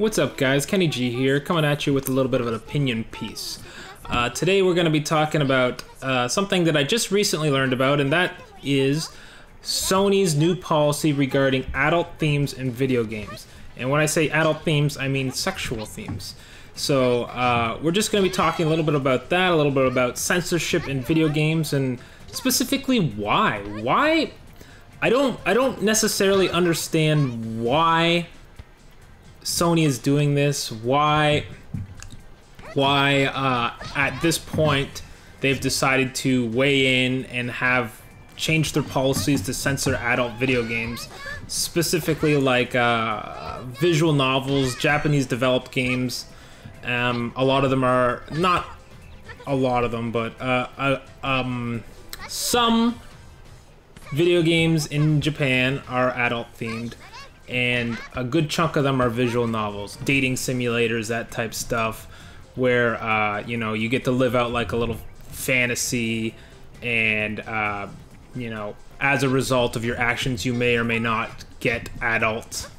What's up guys, Kenny G here, coming at you with a little bit of an opinion piece. Today we're going to be talking about something that I just recently learned about, and that is Sony's new policy regarding adult themes in video games. And when I say adult themes, I mean sexual themes. So we're just going to be talking a little bit about that, a little bit about censorship in video games, and specifically why. Why? I don't necessarily understand why Sony is doing this, why at this point they've decided to weigh in and have changed their policies to censor adult video games, specifically like visual novels, Japanese developed games. A lot of them are, not a lot of them, but some video games in Japan are adult themed, and a good chunk of them are visual novels, dating simulators, that type stuff, where you know, you get to live out like a little fantasy, and you know, as a result of your actions, you may or may not get adult.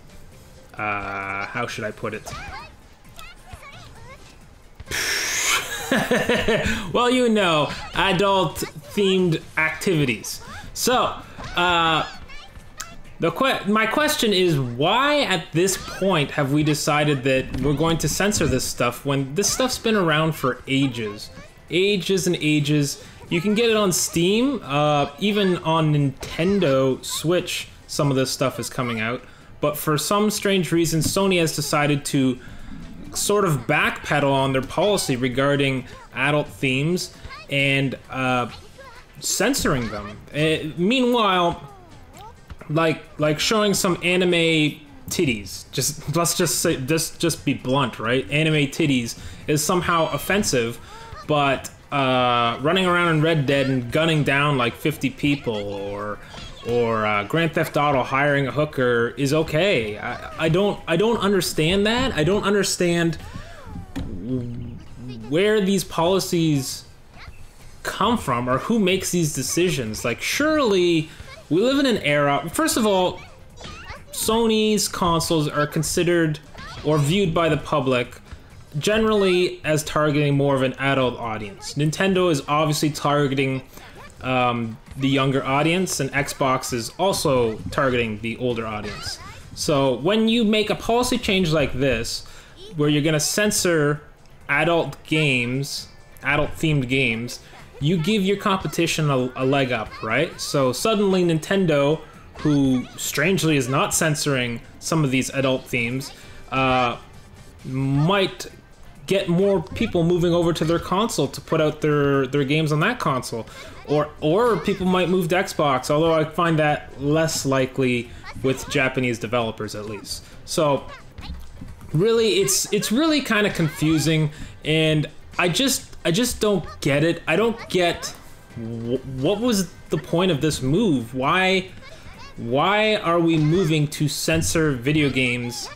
How should I put it? Well, you know, adult-themed activities. So, my question is, why at this point have we decided that we're going to censor this stuff when this stuff's been around for ages? Ages and ages. You can get it on Steam, even on Nintendo Switch, some of this stuff is coming out. But for some strange reason, Sony has decided to sort of backpedal on their policy regarding adult themes and censoring them. Meanwhile, like showing some anime titties, let's just be blunt, right? Anime titties is somehow offensive, but running around in Red Dead and gunning down like 50 people, or Grand Theft Auto hiring a hooker is okay. I don't understand that. I don't understand where these policies come from or who makes these decisions. Like, surely we live in an era, first of all, Sony's consoles are considered or viewed by the public generally as targeting more of an adult audience. Nintendo is obviously targeting the younger audience, and Xbox is also targeting the older audience. So when you make a policy change like this, where you're gonna censor adult games, adult-themed games, you give your competition a leg up, right? So suddenly Nintendo, who strangely is not censoring some of these adult themes, might get more people moving over to their console to put out their games on that console. Or people might move to Xbox, although I find that less likely with Japanese developers, at least. So really, it's really kind of confusing, and I just don't get it. I don't get what was the point of this move. Why are we moving to censor video games,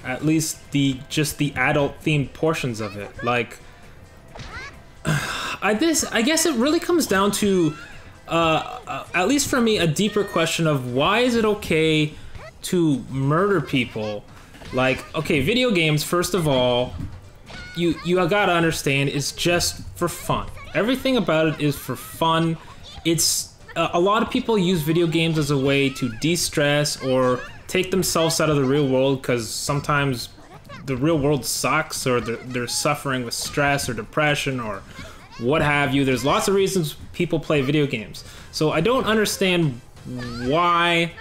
at least just the adult themed portions of it? Like, I guess it really comes down to at least for me, a deeper question of why is it okay to murder people? Like, okay, video games, first of all, you gotta understand, it's just for fun. Everything about it is for fun. It's a lot of people use video games as a way to de-stress or take themselves out of the real world, because sometimes the real world sucks, or they're suffering with stress or depression or what have you. There's lots of reasons people play video games. So I don't understand why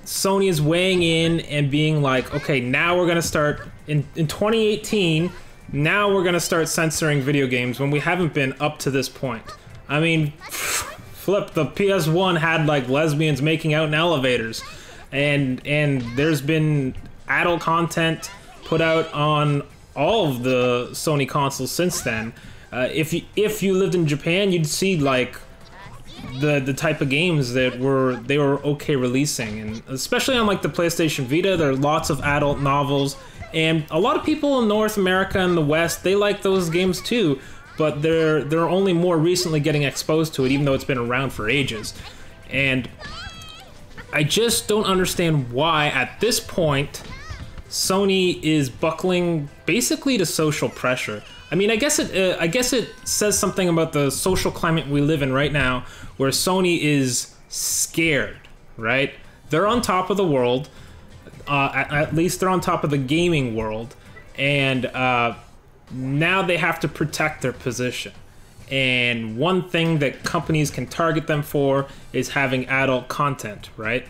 Sony is weighing in and being like, okay, now we're gonna start in 2018, now we're gonna start censoring video games when we haven't been up to this point. I mean, flip, the PS1 had like lesbians making out in elevators, and there's been adult content put out on all of the Sony consoles since then. If you lived in Japan, you'd see like the type of games that they were okay releasing, and especially on like the PlayStation Vita, there are lots of adult novels, and a lot of people in North America and the West, they like those games too, but they're only more recently getting exposed to it, even though it's been around for ages. And I just don't understand why at this point Sony is buckling basically to social pressure. I mean, I guess it says something about the social climate we live in right now, where Sony is scared, right? They're on top of the world. At least they're on top of the gaming world, and now they have to protect their position. And one thing that companies can target them for is having adult content, right?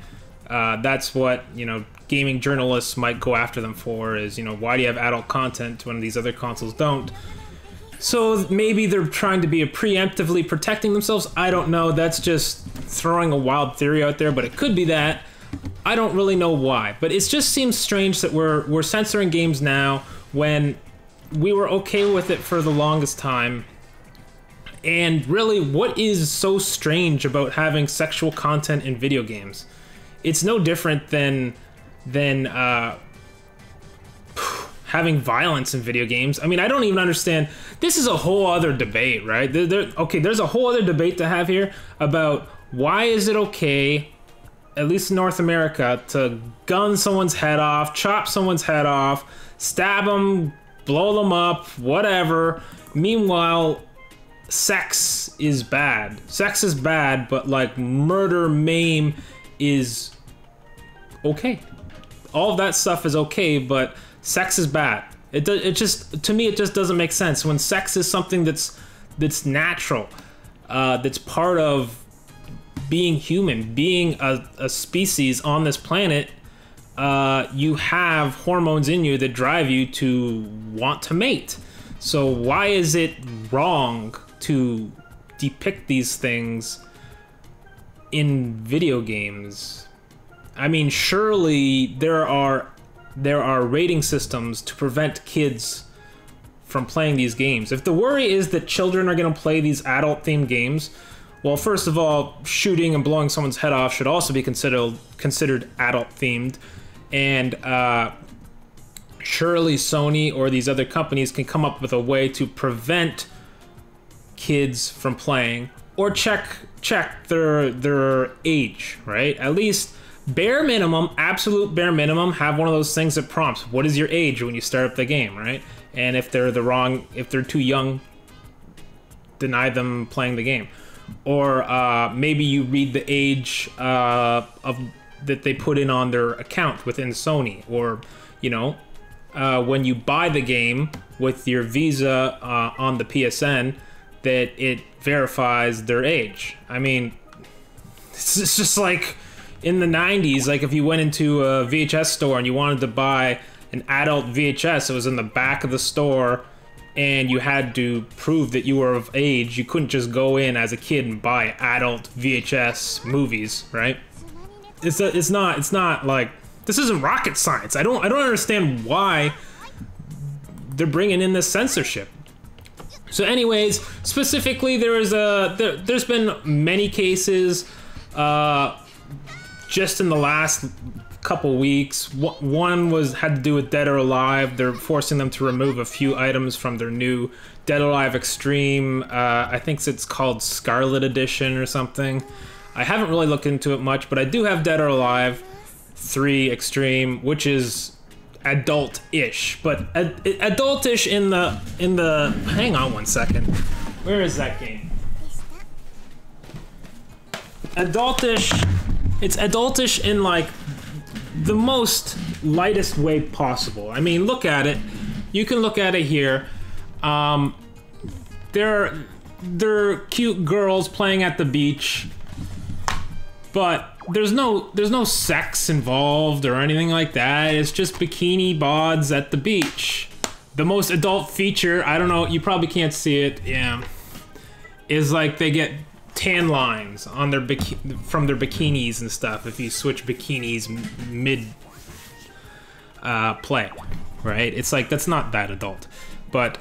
That's what, you know, gaming journalists might go after them for, is, you know, why do you have adult content when these other consoles don't? So maybe they're trying to be preemptively protecting themselves. I don't know. That's just throwing a wild theory out there, but it could be that. I don't really know why, but it just seems strange that we're censoring games now when we were okay with it for the longest time. And really, what is so strange about having sexual content in video games? It's no different than having violence in video games. I mean, I don't even understand. This is a whole other debate, right? Okay, there's a whole other debate to have here about why is it okay, at least in North America, to gun someone's head off, chop someone's head off, stab them, blow them up, whatever. Meanwhile, sex is bad. Sex is bad, but like murder, maim is okay. All of that stuff is okay, but sex is bad. It just, to me, it just doesn't make sense. When sex is something that's natural, that's part of being human, being a species on this planet, you have hormones in you that drive you to want to mate. So why is it wrong to depict these things in video games? I mean, surely there are rating systems to prevent kids from playing these games. If the worry is that children are going to play these adult-themed games, well, first of all, shooting and blowing someone's head off should also be considered adult-themed, and surely Sony or these other companies can come up with a way to prevent kids from playing, or check their age, right? At least bare minimum, absolute bare minimum, have one of those things that prompts, what is your age when you start up the game, right? And if they're too young, deny them playing the game. Or maybe you read the age that they put in on their account within Sony. Or, you know, when you buy the game with your Visa on the PSN, that it verifies their age. I mean, it's just like in the 90s, like if you went into a VHS store and you wanted to buy an adult VHS, it was in the back of the store, and you had to prove that you were of age. You couldn't just go in as a kid and buy adult VHS movies, right? It's not like, this isn't rocket science. I don't understand why they're bringing in this censorship. So anyways, specifically, there's been many cases just in the last couple weeks. One had to do with Dead or Alive. They're forcing them to remove a few items from their new Dead or Alive Extreme. I think it's called Scarlet Edition or something. I haven't really looked into it much, but I do have Dead or Alive 3 Extreme, which is adult-ish, but adult-ish in the hang on one second. Where is that game? Adult-ish. It's adult-ish in like the most lightest way possible. I mean, look at it. You can look at it here. They're cute girls playing at the beach, but there's no sex involved or anything like that. It's just bikini bods at the beach. The most adult feature, I don't know, you probably can't see it, yeah, is like they get tan lines on their from their bikinis and stuff if you switch bikinis mid play, right? It's like, that's not that adult. But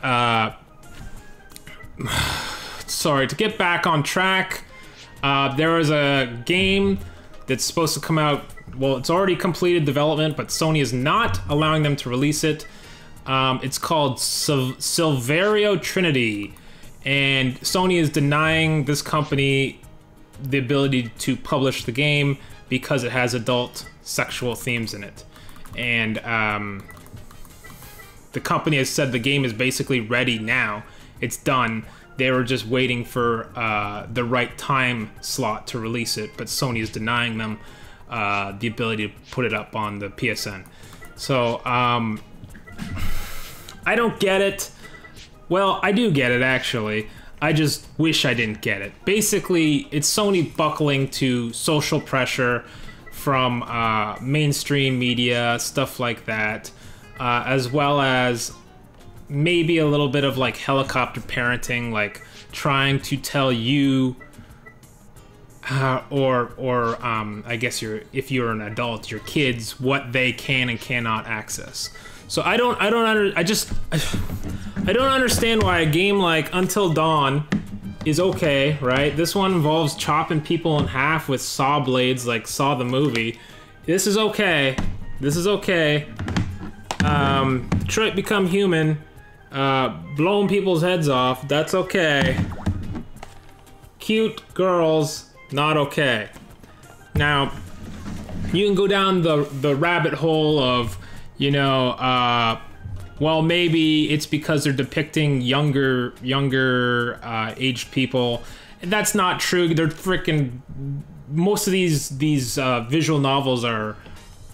sorry, to get back on track, there was a game that's supposed to come out, well, it's already completed development, but Sony is not allowing them to release it. It's called Silverio Trinity, and Sony is denying this company the ability to publish the game because it has adult sexual themes in it. And the company has said the game is basically ready now. It's done. They were just waiting for the right time slot to release it, but Sony is denying them the ability to put it up on the PSN. So, I don't get it. Well, I do get it, actually. I just wish I didn't get it. Basically, it's Sony buckling to social pressure from mainstream media, stuff like that, as well as maybe a little bit of like helicopter parenting, like trying to tell you, or I guess if you're an adult, your kids, what they can and cannot access. So I don't understand why a game like Until Dawn is okay, right? This one involves chopping people in half with saw blades, like Saw the movie. This is okay. This is okay. Detroit Become Human, blowing people's heads off. That's okay. Cute girls, not okay. Now, you can go down the rabbit hole of, you know, well, maybe it's because they're depicting younger aged people. That's not true. They're freaking, most of these visual novels are,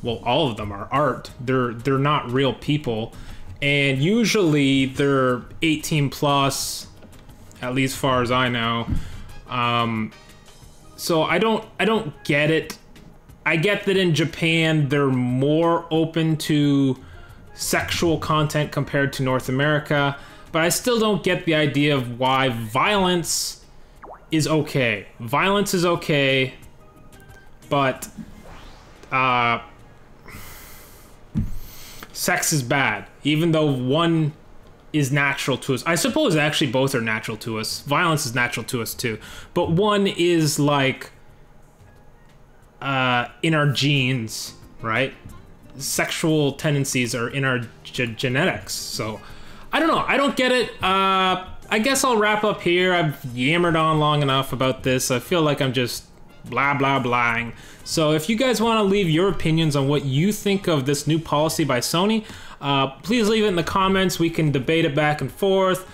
well, all of them are art. They're not real people, and usually they're 18 plus, at least as far as I know. So I don't get it. I get that in Japan they're more open to sexual content compared to North America, but I still don't get the idea of why violence is okay. Violence is okay, but sex is bad, even though one is natural to us. I suppose actually both are natural to us. Violence is natural to us too, but one is like in our genes, right? Sexual tendencies are in our genetics. So I don't know. I don't get it. I guess I'll wrap up here. I've yammered on long enough about this. I feel like I'm just blah blah blahing. So if you guys want to leave your opinions on what you think of this new policy by Sony, please leave it in the comments. We can debate it back and forth.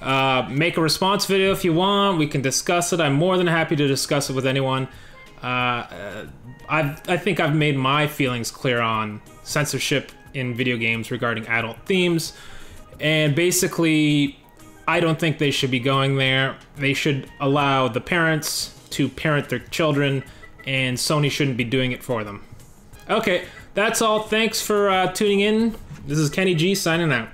Make a response video if you want. We can discuss it. I'm more than happy to discuss it with anyone. I think I've made my feelings clear on censorship in video games regarding adult themes, and basically I don't think they should be going there. They should allow the parents to parent their children, and Sony shouldn't be doing it for them. Okay, that's all. Thanks for tuning in. This is Kenny G signing out.